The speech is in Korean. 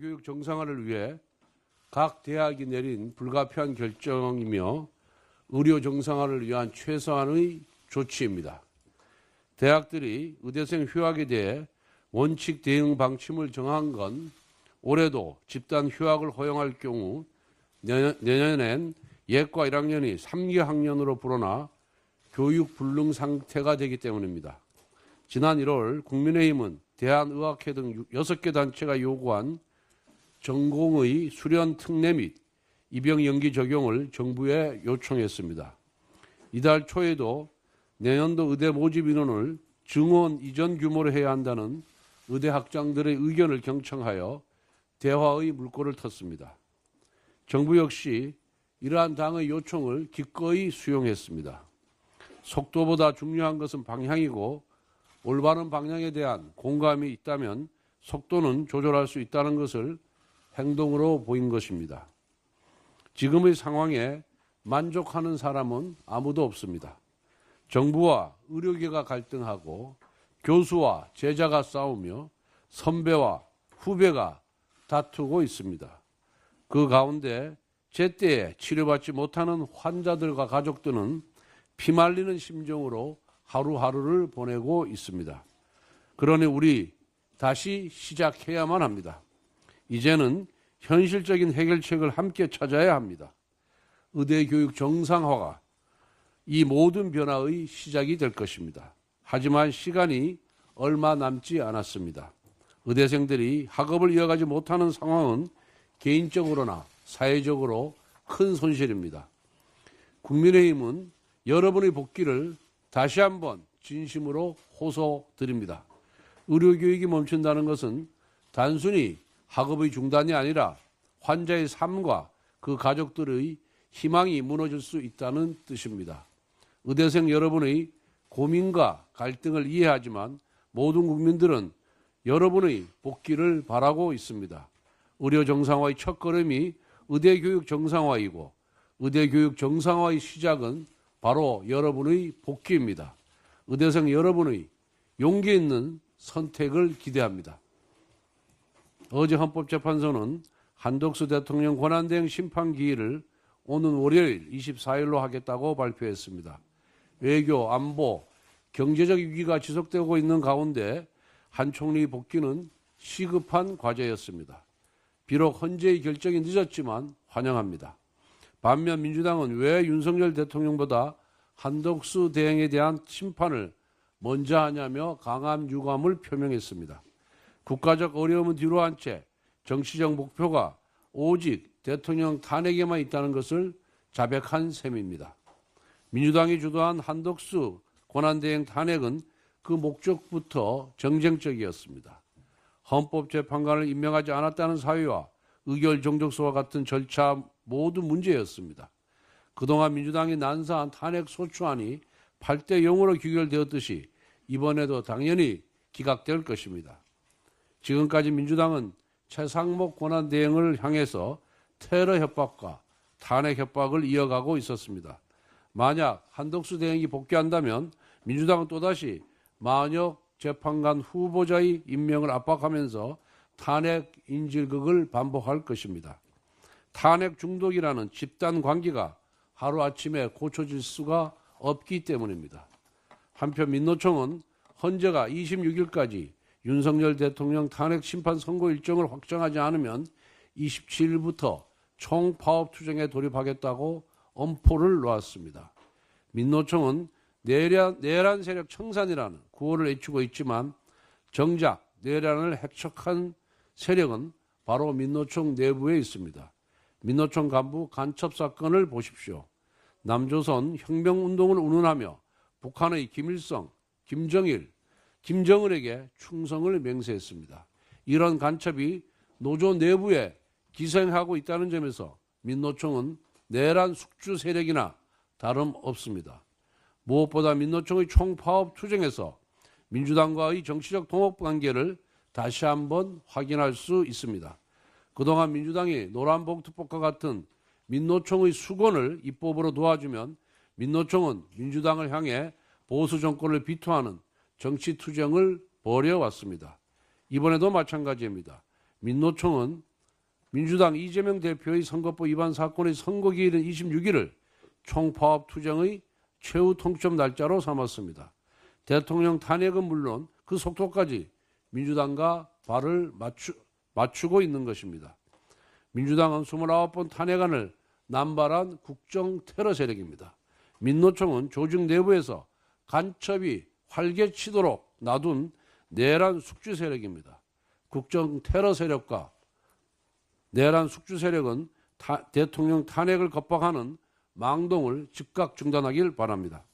교육 정상화를 위해 각 대학이 내린 불가피한 결정이며 의료 정상화를 위한 최소한의 조치입니다. 대학들이 의대생 휴학에 대해 원칙 대응 방침을 정한 건 올해도 집단 휴학을 허용할 경우 내년엔 예과 1학년이 3기 학년으로 불어나 교육 불능 상태가 되기 때문입니다. 지난 1월 국민의힘은 대한의학회 등 6개 단체가 요구한 전공의 수련 특례 및 입영 연기 적용을 정부에 요청했습니다. 이달 초에도 내년도 의대 모집 인원을 증원 이전 규모로 해야 한다는 의대 학장들의 의견을 경청하여 대화의 물꼬를 텄습니다. 정부 역시 이러한 당의 요청을 기꺼이 수용했습니다. 속도보다 중요한 것은 방향이고 올바른 방향에 대한 공감이 있다면 속도는 조절할 수 있다는 것을 행동으로 보인 것입니다. 지금의 상황에 만족하는 사람은 아무도 없습니다. 정부와 의료계가 갈등하고 교수와 제자가 싸우며 선배와 후배가 다투고 있습니다. 그 가운데 제때에 치료받지 못하는 환자들과 가족들은 피말리는 심정으로 하루하루를 보내고 있습니다. 그러니 우리 다시 시작해야만 합니다. 이제는 현실적인 해결책을 함께 찾아야 합니다. 의대교육 정상화가 이 모든 변화의 시작이 될 것입니다. 하지만 시간이 얼마 남지 않았습니다. 의대생들이 학업을 이어가지 못하는 상황은 개인적으로나 사회적으로 큰 손실입니다. 국민의힘은 여러분의 복귀를 다시 한번 진심으로 호소드립니다. 의료교육이 멈춘다는 것은 단순히 학업의 중단이 아니라 환자의 삶과 그 가족들의 희망이 무너질 수 있다는 뜻입니다. 의대생 여러분의 고민과 갈등을 이해하지만 모든 국민들은 여러분의 복귀를 바라고 있습니다. 의료 정상화의 첫걸음이 의대교육 정상화이고 의대교육 정상화의 시작은 바로 여러분의 복귀입니다. 의대생 여러분의 용기 있는 선택을 기대합니다. 어제 헌법재판소는 한덕수 대통령 권한대행 심판기일을 오는 월요일 24일로 하겠다고 발표했습니다. 외교, 안보, 경제적 위기가 지속되고 있는 가운데 한 총리 복귀는 시급한 과제였습니다. 비록 헌재의 결정이 늦었지만 환영합니다. 반면 민주당은 왜 윤석열 대통령보다 한덕수 대행에 대한 심판을 먼저 하냐며 강한 유감을 표명했습니다. 국가적 어려움은 뒤로 한 채 정치적 목표가 오직 대통령 탄핵에만 있다는 것을 자백한 셈입니다. 민주당이 주도한 한덕수 권한대행 탄핵은 그 목적부터 정쟁적이었습니다. 헌법재판관을 임명하지 않았다는 사유와 의결 정족서와 같은 절차 모두 문제였습니다. 그동안 민주당이 난사한 탄핵 소추안이 8대 0으로 규결되었듯이 이번에도 당연히 기각될 것입니다. 지금까지 민주당은 최상목 권한대행을 향해서 테러 협박과 탄핵 협박을 이어가고 있었습니다. 만약 한덕수 대행이 복귀한다면 민주당은 또다시 만역 재판관 후보자의 임명을 압박하면서 탄핵 인질극을 반복할 것입니다. 탄핵 중독이라는 집단 관계가 하루아침에 고쳐질 수가 없기 때문입니다. 한편 민노총은 헌재가 26일까지 윤석열 대통령 탄핵 심판 선고 일정을 확정하지 않으면 27일부터 총파업 투쟁에 돌입하겠다고 엄포를 놓았습니다. 민노총은 내란 세력 청산이라는 구호를 외치고 있지만 정작 내란을 핵척한 세력은 바로 민노총 내부에 있습니다. 민노총 간부 간첩 사건을 보십시오. 남조선 혁명운동을 운운하며 북한의 김일성, 김정일, 김정은에게 충성을 맹세했습니다. 이런 간첩이 노조 내부에 기생하고 있다는 점에서 민노총은 내란 숙주 세력이나 다름없습니다. 무엇보다 민노총의 총파업 투쟁에서 민주당과의 정치적 동업 관계를 다시 한번 확인할 수 있습니다. 그동안 민주당이 노란봉투법과 같은 민노총의 수건을 입법으로 도와주면 민노총은 민주당을 향해 보수 정권을 비토하는 정치 투쟁을 벌여왔습니다. 이번에도 마찬가지입니다. 민노총은 민주당 이재명 대표의 선거법 위반 사건의 선거기일인 26일을 총파업 투쟁의 최후 통점 날짜로 삼았습니다. 대통령 탄핵은 물론 그 속도까지 민주당과 발을 맞추고 있는 것입니다. 민주당은 29번 탄핵안을 남발한 국정 테러 세력입니다. 민노총은 조직 내부에서 간첩이 활개치도록 놔둔 내란 숙주 세력입니다. 국정 테러 세력과 내란 숙주 세력은 대통령 탄핵을 겁박하는 망동을 즉각 중단하길 바랍니다.